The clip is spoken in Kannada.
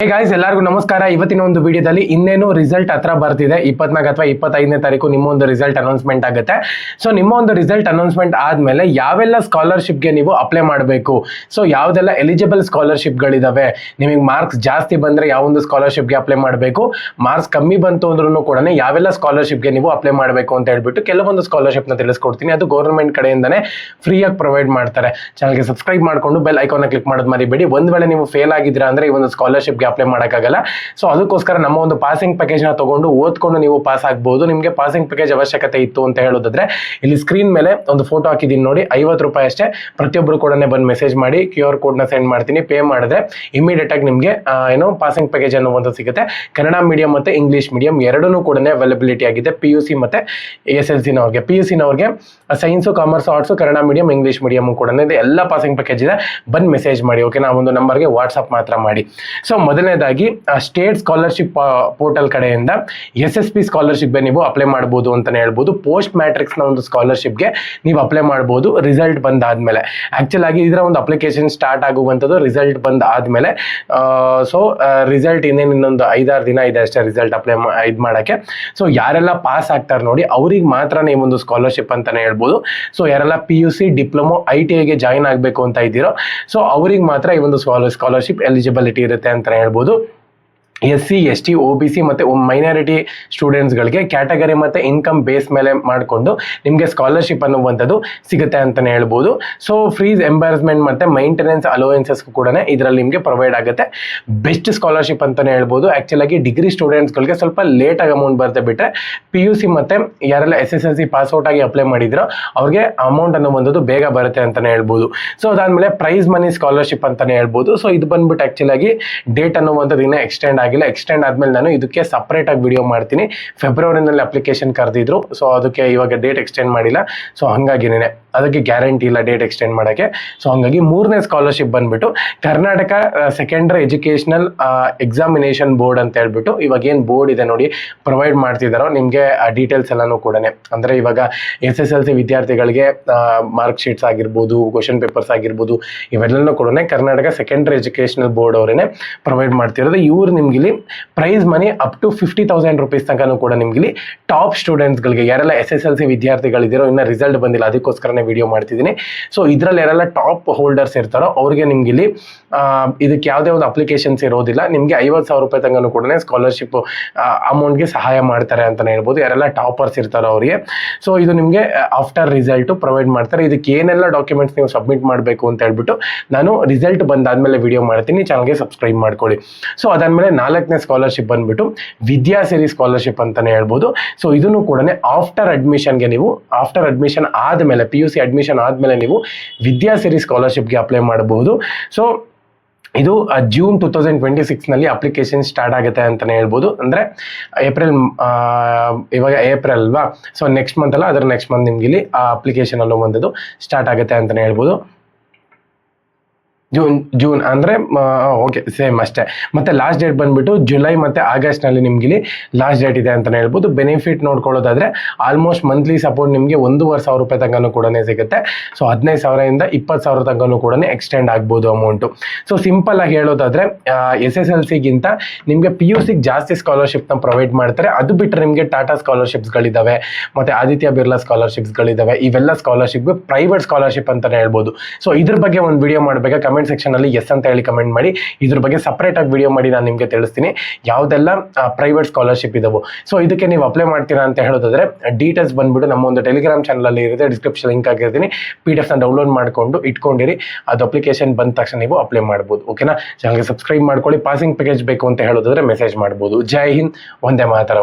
ಹೇ ಗಾಯ್ಸ್, ಎಲ್ಲರಿಗೂ ನಮಸ್ಕಾರ. ಇವತ್ತಿನ ಒಂದು ವಿಡಿಯೋದಲ್ಲಿ ಇನ್ನೇನು ರಿಸಲ್ಟ್ ಹತ್ರ ಬರ್ತಿದೆ. 24 ಅಥವಾ 25ನೇ ತಾರೀಕು ನಿಮ್ಮ ಒಂದು ರಿಸಲ್ಟ್ ಅನೌನ್ಸ್ಮೆಂಟ್ ಆಗುತ್ತೆ. ಸೊ ನಿಮ್ಮ ಒಂದು ರಿಸಲ್ಟ್ ಅನೌನ್ಸ್ಮೆಂಟ್ ಆದಮೇಲೆ ಯಾವೆಲ್ಲ ಸ್ಕಾಲರ್ಶಿಪ್ಗೆ ನೀವು ಅಪ್ಲೈ ಮಾಡಬೇಕು, ಸೊ ಯಾವುದೆಲ್ಲ ಎಲಿಜಿಬಲ್ ಸ್ಕಾಲರ್ಶಿಪ್ಗಳಿದಾವೆ, ನಿಮಗೆ ಮಾರ್ಕ್ಸ್ ಜಾಸ್ತಿ ಬಂದರೆ ಯಾವೊಂದು ಸ್ಕಾಲರ್ಶಿಪ್ಗೆ ಅಪ್ಲೈ ಮಾಡಬೇಕು, ಮಾರ್ಕ್ಸ್ ಕಮ್ಮಿ ಬಂತು ಅಂದ್ರೂ ಕೂಡ ಯಾವೆಲ್ಲ ಸ್ಕಾಲರ್ಶಿಪ್ಗೆ ನೀವು ಅಪ್ಲೈ ಮಾಡಬೇಕು ಅಂತ ಹೇಳ್ಬಿಟ್ಟು ಕೆಲವೊಂದು ಸ್ಕಾಲರ್ಶಿಪ್ನ ತಿಳಿಸ್ಕೊಡ್ತೀನಿ. ಅದು ಗೌರ್ಮೆಂಟ್ ಕಡೆಯಿಂದನೇ ಫ್ರೀಯಾಗಿ ಪ್ರೊವೈಡ್ ಮಾಡ್ತಾರೆ. ಚಾನಲ್ಗೆ ಸಬ್ಸ್ಕ್ರೈಬ್ ಮಾಡಿಕೊಂಡು ಬೆಲ್ ಐಕಾನ್ನ ಕ್ಲಿಕ್ ಮಾಡೋದು ಮರಿಬೇಡಿ. ಒಂದು ವೇಳೆ ನೀವು ಫೇಲ್ ಆಗಿದ್ದೀರಾ ಅಂದರೆ ಈ ಒಂದು ಸ್ಕಾಲರ್ಶಿಪ್ಗೆ ಅಪ್ಲೈ ಮಾಡೋಕ್ಕಾಗಲ್ಲ. ಸೊ ಅದಕ್ಕೋಸ್ಕರ ನಮ್ಮ ಒಂದು ಪಾಸಿಂಗ್ ಪ್ಯಾಕೇಜ್ನ ತಗೊಂಡು ಓದ್ಕೊಂಡು ನೀವು ಪಾಸ್ ಆಗ್ಬೋದು. ನಿಮಗೆ ಪಾಸಿಂಗ್ ಪ್ಯಾಕೇಜ್ ಅವಶ್ಯಕತೆ ಇತ್ತು ಅಂತ ಹೇಳೋದಾದ್ರೆ ಇಲ್ಲಿ ಸ್ಕ್ರೀನ್ ಮೇಲೆ ಒಂದು ಫೋಟೋ ಹಾಕಿದ್ದೀನಿ ನೋಡಿ, 50 ರೂಪಾಯಿ ಅಷ್ಟೇ. ಪ್ರತಿಯೊಬ್ಬರು ಕೂಡ ಬಂದು ಮೆಸೇಜ್ ಮಾಡಿ QR ಕೋಡ್ನ ಸೆಂಡ್ ಮಾಡ್ತೀನಿ. ಪೇ ಮಾಡಿದ್ರೆ ಇಮಿಡಿಯೇಟ್ ಆಗಿ ನಿಮಗೆ ಪಾಸಿಂಗ್ ಪ್ಯಾಕೇಜ್ ಅನ್ನುವಂಥದ್ದು ಸಿಗುತ್ತೆ. ಕನ್ನಡ ಮೀಡಿಯಂ ಮತ್ತು ಇಂಗ್ಲೀಷ್ ಮೀಡಿಯಂ ಎರಡೂ ಕೂಡ ಅವೈಲಬಿಲಿಟಿ ಆಗಿದೆ. PUC ಮತ್ತು SLC-ನವ್ರಿಗೆ, PUC-ನವ್ರಿಗೆ science, commerce, arts, Kannada medium, English medium ಕೂಡ ಇದೆ. ಎಲ್ಲ ಪಾಸಿಂಗ್ ಪ್ಯಾಕೇಜ್ ಇದೆ. ಬಂದು ಮೆಸೇಜ್ ಮಾಡಿ, ಓಕೆ. ನಾವು ಒಂದು ನಂಬರ್ಗೆ ವಾಟ್ಸಪ್ ಮಾತ್ರ ಮಾಡಿ. ಸೊ ಮೊದಲನೇದಾಗಿ ಸ್ಟೇಟ್ ಸ್ಕಾಲರ್ಶಿಪ್ ಪೋರ್ಟಲ್ ಕಡೆಯಿಂದ SSP ಸ್ಕಾಲರ್ಶಿಪ್ಗೆ ನೀವು ಅಪ್ಲೈ ಮಾಡ್ಬೋದು ಅಂತಾನೆ ಹೇಳ್ಬೋದು. ಪೋಸ್ಟ್ ಮ್ಯಾಟ್ರಿಕ್ಸ್ನ ಒಂದು ಸ್ಕಾಲರ್ಶಿಪ್ಗೆ ನೀವು ಅಪ್ಲೈ ಮಾಡ್ಬೋದು ರಿಸಲ್ಟ್ ಬಂದಾದ್ಮೇಲೆ. ಆಕ್ಚುಲ್ ಆಗಿ ಇದರ ಒಂದು ಅಪ್ಲಿಕೇಶನ್ ಸ್ಟಾರ್ಟ್ ಆಗುವಂಥದ್ದು ರಿಸಲ್ಟ್ ಬಂದ ಆದ್ಮೇಲೆ. ಸೊ ರಿಸಲ್ಟ್ ಇನ್ನೊಂದು 5-6 ದಿನ ಇದೆ ಅಷ್ಟೇ ರಿಸಲ್ಟ್ ಅಪ್ಲೈ ಇದು ಮಾಡೋಕ್ಕೆ. ಸೊ ಯಾರೆಲ್ಲ ಪಾಸ್ ಆಗ್ತಾರೆ ನೋಡಿ ಅವ್ರಿಗೆ ಮಾತ್ರ ಈ ಒಂದು ಸ್ಕಾಲರ್ಶಿಪ್ ಅಂತಾನೆ ಹೇಳ್ಬೋದು. ಸೊ ಯಾರೆಲ್ಲ PUC, ಡಿಪ್ಲೊಮೊ, ITIಗೆ ಜಾಯಿನ್ ಆಗಬೇಕು ಅಂತ ಇದ್ದೀರೋ ಸೊ ಅವ್ರಿಗೆ ಮಾತ್ರ ಈ ಒಂದು ಸ್ಕಾಲರ್ಶಿಪ್ ಎಲಿಜಿಬಿಲಿಟಿ ಇರುತ್ತೆ ಅಂತಾನೆ ಹೇಳ್ಬೋದು. SC, ST, OBC ಮತ್ತು ಮೈನಾರಿಟಿ ಸ್ಟೂಡೆಂಟ್ಸ್ಗಳಿಗೆ ಕ್ಯಾಟಗರಿ ಮತ್ತು ಇನ್ಕಮ್ ಬೇಸ್ ಮೇಲೆ ಮಾಡಿಕೊಂಡು ನಿಮಗೆ ಸ್ಕಾಲರ್ಶಿಪ್ ಅನ್ನುವಂಥದ್ದು ಸಿಗುತ್ತೆ ಅಂತಲೇ ಹೇಳ್ಬೋದು. ಸೊ ಫೀಸ್ ಎಂಬರ್ಸ್ಮೆಂಟ್ ಮತ್ತು ಮೈಂಟೆನೆನ್ಸ್ ಅಲೋವೆನ್ಸಸ್ ಕೂಡ ಇದರಲ್ಲಿ ನಿಮಗೆ ಪ್ರೊವೈಡ್ ಆಗುತ್ತೆ. ಬೆಸ್ಟ್ ಸ್ಕಾಲರ್ಶಿಪ್ ಅಂತಲೇ ಹೇಳ್ಬೋದು. ಆ್ಯಕ್ಚುಲಾಗಿ ಡಿಗ್ರಿ ಸ್ಟೂಡೆಂಟ್ಸ್ಗಳಿಗೆ ಸ್ವಲ್ಪ ಲೇಟಾಗಿ ಅಮೌಂಟ್ ಬರುತ್ತೆ ಬಿಟ್ಟರೆ PUC ಮತ್ತು ಯಾರೆಲ್ಲ SSLC ಪಾಸ್ಔಟ್ ಆಗಿ ಅಪ್ಲೈ ಮಾಡಿದ್ರೋ ಅವ್ರಿಗೆ ಅಮೌಂಟ್ ಅನ್ನುವಂಥದ್ದು ಬೇಗ ಬರುತ್ತೆ ಅಂತಲೇ ಹೇಳ್ಬೋದು. ಸೊ ಅದಾದಮೇಲೆ ಪ್ರೈಸ್ ಮನಿ ಸ್ಕಾಲರ್ಶಿಪ್ ಅಂತಲೇ ಹೇಳ್ಬೋದು. ಸೊ ಇದು ಬಂದ್ಬಿಟ್ಟು ಆ್ಯಕ್ಚುಲಾಗಿ ಡೇಟ್ ಅನ್ನುವಂಥದ್ದು ಇನ್ನೂ ಎಕ್ಸ್ಟೆಂಡ್ ಎಕ್ಸ್ಟೆಂಡ್ ಆದ್ಮೇಲೆ ನಾನು ಇದಕ್ಕೆ ಸಪ್ರೇಟ್ ಆಗಿ ವಿಡಿಯೋ ಮಾಡ್ತೀನಿ. ಫೆಬ್ರವರಿನಲ್ಲಿ ಅಪ್ಲಿಕೇಶನ್ ಕರೆದಿದ್ರು, ಸೊ ಅದಕ್ಕೆ ಇವಾಗ ಡೇಟ್ ಎಕ್ಸ್ಟೆಂಡ್ ಮಾಡಿಲ್ಲ. ಸೊ ಹಾಗಾಗಿನೇ ಅದಕ್ಕೆ ಗ್ಯಾರಂಟಿ ಇಲ್ಲ ಡೇಟ್ ಎಕ್ಸ್ಟೆಂಡ್ ಮಾಡೋಕ್ಕೆ. ಸೊ ಹಾಗಾಗಿ 3ನೇ ಸ್ಕಾಲರ್ಶಿಪ್ ಬಂದ್ಬಿಟ್ಟು Karnataka secondary educational examination board ಅಂತ ಹೇಳ್ಬಿಟ್ಟು ಇವಾಗ ಏನು ಬೋರ್ಡ್ ಇದೆ ನೋಡಿ ಪ್ರೊವೈಡ್ ಮಾಡ್ತಿದ್ದಾರೋ ನಿಮಗೆ ಆ ಡೀಟೇಲ್ಸ್ ಎಲ್ಲನೂ ಕೂಡ. ಅಂದರೆ ಇವಾಗ SSLC ವಿದ್ಯಾರ್ಥಿಗಳಿಗೆ ಮಾರ್ಕ್ ಶೀಟ್ಸ್ ಆಗಿರ್ಬೋದು, ಕ್ವಶನ್ ಪೇಪರ್ಸ್ ಆಗಿರ್ಬೋದು, ಇವೆಲ್ಲನೂ ಕೂಡ ಕರ್ನಾಟಕ ಸೆಕೆಂಡರಿ ಎಜುಕೇಷನಲ್ ಬೋರ್ಡ್ ಅವರೇನೆ ಪ್ರೊವೈಡ್ ಮಾಡ್ತಿರೋದು. ಇವ್ರು ನಿಮ್ಗೆ prize money up to 50,000 rupees ತನಕ ಕೂಡ ನಿಮ್ಗೆ ಟಾಪ್ ಸ್ಟೂಡೆಂಟ್ಸ್ಗಳಿಗೆ, ಯಾರೆಲ್ಲ SSLC ವಿದ್ಯಾರ್ಥಿಗಳಿದ್ದೀರೋ ಇನ್ನು ರಿಸಲ್ಟ್ ಬಂದಿಲ್ಲ ಅದಕ್ಕೋಸ್ಕರನೇ ವಿಡಿಯೋ ಮಾಡ್ತಿದ್ದೀನಿ. ಸೊ ಇದರಲ್ಲಿ ಯಾರೆಲ್ಲ ಟಾಪ್ ಹೋಲ್ಡರ್ಸ್ ಇರ್ತಾರೋ ಅವ್ರಿಗೆ ನಿಮ್ಗೆ ಇದಕ್ಕೆ ಯಾವುದೇ ಒಂದು ಅಪ್ಲಿಕೇಶನ್ಸ್ ಇರೋದಿಲ್ಲ. ನಿಮಗೆ 50,000 ರೂಪಾಯಿ ತನಕ ಕೂಡ ಸ್ಕಾಲರ್ಶಿಪ್ ಅಮೌಂಟ್ಗೆ ಸಹಾಯ ಮಾಡ್ತಾರೆ ಅಂತಲೇ ಹೇಳ್ಬೋದು, ಯಾರೆಲ್ಲ ಟಾಪರ್ಸ್ ಇರ್ತಾರೋ ಅವರಿಗೆ. ಸೊ ಇದು ನಿಮಗೆ ಆಫ್ಟರ್ ರಿಸಲ್ಟು ಪ್ರೊವೈಡ್ ಮಾಡ್ತಾರೆ. ಇದಕ್ಕೆ ಏನೆಲ್ಲ ಡಾಕ್ಯುಮೆಂಟ್ಸ್ ನೀವು ಸಬ್ಮಿಟ್ ಮಾಡಬೇಕು ಅಂತ ಹೇಳ್ಬಿಟ್ಟು ನಾನು ರಿಸಲ್ಟ್ ಬಂದಾದ್ಮೇಲೆ ವಿಡಿಯೋ ಮಾಡ್ತೀನಿ. ಚಾನಲ್ಗೆ ಸಬ್ಸ್ಕ್ರೈಬ್ ಮಾಡ್ಕೊಳ್ಳಿ. ಸೊ ಅದಾದ್ಮೇಲೆ 4ನೇ ಸ್ಕಾಲರ್ಶಿಪ್ ಬಂದ್ಬಿಟ್ಟು ವಿದ್ಯಾಸಿರಿ ಸ್ಕಾಲರ್ಶಿಪ್ ಅಂತಾನೆ ಹೇಳ್ಬೋದು. ಸೊ ಇದನ್ನು ಕೂಡ ಆಫ್ಟರ್ ಅಡ್ಮಿಷನ್ಗೆ ನೀವು ಆಫ್ಟರ್ ಅಡ್ಮಿಷನ್ ಆದಮೇಲೆ PUC ಅಡ್ಮಿಷನ್ ಆದಮೇಲೆ ನೀವು ವಿದ್ಯಾಸಿರಿ ಸ್ಕಾಲರ್ಶಿಪ್ಗೆ ಅಪ್ಲೈ ಮಾಡಬಹುದು. ಸೊ ಇದು ಜೂನ್ 2026ನಲ್ಲಿ ಅಪ್ಲಿಕೇಶನ್ ಸ್ಟಾರ್ಟ್ ಆಗುತ್ತೆ ಅಂತಲೇ ಹೇಳ್ಬೋದು. ಅಂದರೆ ಇವಾಗ ಏಪ್ರಿಲ್ ಅಲ್ವಾ, ಸೊ ನೆಕ್ಸ್ಟ್ ಮಂತ್ ಅಲ್ಲ, ಅದರ ನೆಕ್ಸ್ಟ್ ಮಂತ್ ನಿಮ್ಗೆ ಇಲ್ಲಿ ಆ ಅಪ್ಲಿಕೇಶನ್ ಅನ್ನುವಂಥದ್ದು ಸ್ಟಾರ್ಟ್ ಆಗುತ್ತೆ ಅಂತಲೇ ಹೇಳ್ಬೋದು. ಜೂನ್ ಅಂದರೆ ಓಕೆ ಸೇಮ್ ಅಷ್ಟೇ. ಮತ್ತು ಲಾಸ್ಟ್ ಡೇಟ್ ಬಂದುಬಿಟ್ಟು ಜುಲೈ ಮತ್ತು ಆಗಸ್ಟ್ನಲ್ಲಿ ನಿಮ್ಗೆ ಲಾಸ್ಟ್ ಡೇಟ್ ಇದೆ ಅಂತಲೇ ಹೇಳ್ಬೋದು. ಬೆನಿಫಿಟ್ ನೋಡ್ಕೊಳ್ಳೋದಾದರೆ ಆಲ್ಮೋಸ್ಟ್ ಮಂತ್ಲಿ ಸಪೋರ್ಟ್ ನಿಮಗೆ 1,500 ರೂಪಾಯಿ ತನಕ ಕೂಡ ಸಿಗುತ್ತೆ. ಸೊ 15,000ರಿಂದ 20,000 ತನಕ ಕೂಡ ಎಕ್ಸ್ಟೆಂಡ್ ಆಗ್ಬೋದು ಅಮೌಂಟು. ಸೊ ಸಿಂಪಲ್ ಆಗಿ ಹೇಳೋದಾದರೆ SSLCಗಿಂತ ನಿಮಗೆ PUCಗೆ ಜಾಸ್ತಿ ಸ್ಕಾಲರ್ಶಿಪ್ನ ಪ್ರೊವೈಡ್ ಮಾಡ್ತಾರೆ. ಅದು ಬಿಟ್ಟರೆ ನಿಮಗೆ ಟಾಟಾ ಸ್ಕಾಲರ್ಶಿಪ್ಸ್ಗಳಿದ್ದಾವೆ ಮತ್ತು ಆದಿತ್ಯ ಬಿರ್ಲಾ ಸ್ಕಾಲರ್ಶಿಪ್ಸ್ಗಳಿದ್ದಾವೆ. ಇವೆಲ್ಲ ಸ್ಕಾಲರ್ಶಿಪ್ಗೆ ಪ್ರೈವೇಟ್ ಸ್ಕಾಲರ್ಶಿಪ್ ಅಂತಲೇ ಹೇಳ್ಬೋದು. ಸೊ ಇದ್ರ ಬಗ್ಗೆ ಒಂದು ವಿಡಿಯೋ ಮಾಡಬೇಕಾ ಕಮೆಂಟ್ ಸೆಕ್ಷನಲ್ಲಿ ಎಸ್ ಅಂತ ಹೇಳಿ ಕಮೆಂಟ್ ಮಾಡಿ. ಇದ್ರ ಬಗ್ಗೆ ಸಪ್ರೇಟ್ ಆಗಿ ವಿಡಿಯೋ ಮಾಡಿ ನಾನು ನಿಮಗೆ ತಿಳಿಸ್ತೀನಿ ಯಾವುದೆಲ್ಲ ಪ್ರೈವೇಟ್ ಸ್ಕಾಲರ್ಶಿಪ್ ಇದಾವೆ. ಸೊ ಇದಕ್ಕೆ ನೀವು ಅಪ್ಲೈ ಮಾಡ್ತೀರಾ ಅಂತ ಹೇಳೋದಾದ್ರೆ ಡೀಟೇಲ್ಸ್ ಬಂದ್ಬಿಟ್ಟು ನಮ್ಮ ಒಂದು ಟೆಲಿಗ್ರಾಮ್ ಚಾನಲ್ ಅಲ್ಲಿ ಇರುತ್ತೆ, ಡಿಸ್ಕ್ರಿಪ್ಷನ್ ಲಿಂಕ್ ಆಗಿರ್ತೀನಿ. PDF ನ ಡೌನ್ಲೋಡ್ ಮಾಡ್ಕೊಂಡು ಇಟ್ಕೊಂಡಿರಿ. ಅದು ಅಪ್ಲಿಕೇಶನ್ ಬಂದ ತಕ್ಷಣ ನೀವು ಅಪ್ಲೈ ಮಾಡ್ಬೋದು. ಓಕೆನಾ? ಚಾನಲ್ಗೆ ಸಬ್ಸ್ಕ್ರೈಬ್ ಮಾಡ್ಕೊಳ್ಳಿ. ಪಾಸಿಂಗ್ ಪ್ಯಾಕೇಜ್ ಬೇಕು ಅಂತ ಹೇಳೋದಾದ್ರೆ ಮೆಸೇಜ್ ಮಾಡ್ಬೋದು. ಜೈ ಹಿಂದ್, ವಂದೇ ಮಾತರಂ.